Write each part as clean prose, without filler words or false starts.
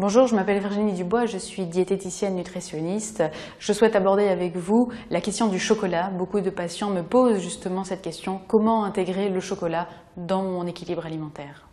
Bonjour, je m'appelle Virginie Dubois, je suis diététicienne nutritionniste. Je souhaite aborder avec vous la question du chocolat. Beaucoup de patients me posent justement cette question, comment intégrer le chocolat dans mon équilibre alimentaire ?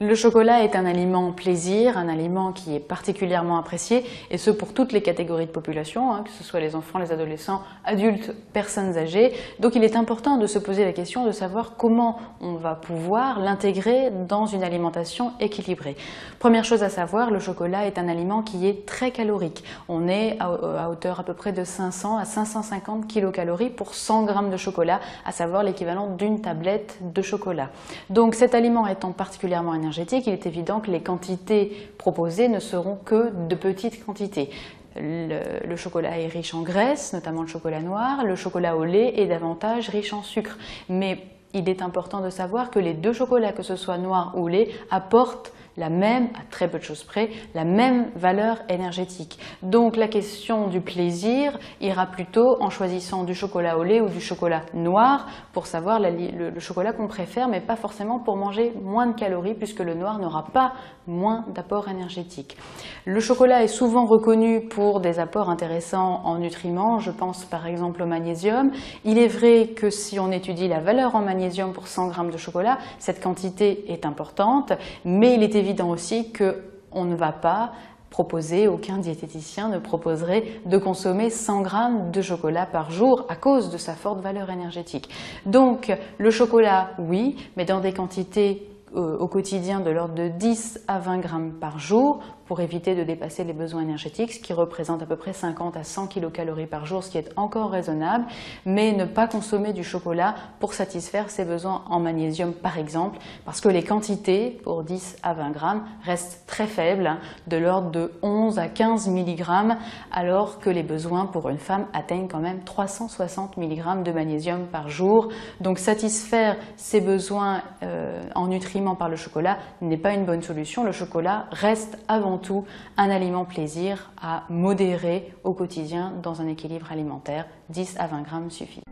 Le chocolat est un aliment plaisir, un aliment qui est particulièrement apprécié, et ce pour toutes les catégories de population, que ce soit les enfants, les adolescents, adultes, personnes âgées. Donc il est important de se poser la question de savoir comment on va pouvoir l'intégrer dans une alimentation équilibrée. Première chose à savoir, le chocolat est un aliment qui est très calorique. On est à hauteur à peu près de 500 à 550 kilocalories pour 100 grammes de chocolat, à savoir l'équivalent d'une tablette de chocolat. Donc cet aliment étant particulièrement énergétique, il est évident que les quantités proposées ne seront que de petites quantités. Le chocolat est riche en graisse, notamment le chocolat noir. Le chocolat au lait est davantage riche en sucre. Mais il est important de savoir que les deux chocolats, que ce soit noir ou lait, apportent la même, à très peu de choses près, la même valeur énergétique. Donc la question du plaisir ira plutôt en choisissant du chocolat au lait ou du chocolat noir pour savoir le chocolat qu'on préfère, mais pas forcément pour manger moins de calories puisque le noir n'aura pas moins d'apport énergétique. Le chocolat est souvent reconnu pour des apports intéressants en nutriments, je pense par exemple au magnésium. Il est vrai que si on étudie la valeur en magnésium pour 100 grammes de chocolat, cette quantité est importante, mais il est évident aussi qu'on ne va pas proposer, aucun diététicien ne proposerait de consommer 100 grammes de chocolat par jour à cause de sa forte valeur énergétique. Donc le chocolat, oui, mais dans des quantités au quotidien de l'ordre de 10 à 20 grammes par jour pour éviter de dépasser les besoins énergétiques, ce qui représente à peu près 50 à 100 kilocalories par jour, ce qui est encore raisonnable, mais ne pas consommer du chocolat pour satisfaire ses besoins en magnésium par exemple, parce que les quantités pour 10 à 20 grammes restent très faibles, de l'ordre de 11 à 15 mg, alors que les besoins pour une femme atteignent quand même 360 mg de magnésium par jour. Donc satisfaire ses besoins en nutriments par le chocolat n'est pas une bonne solution. Le chocolat reste avant tout un aliment plaisir à modérer au quotidien dans un équilibre alimentaire. 10 à 20 grammes suffit.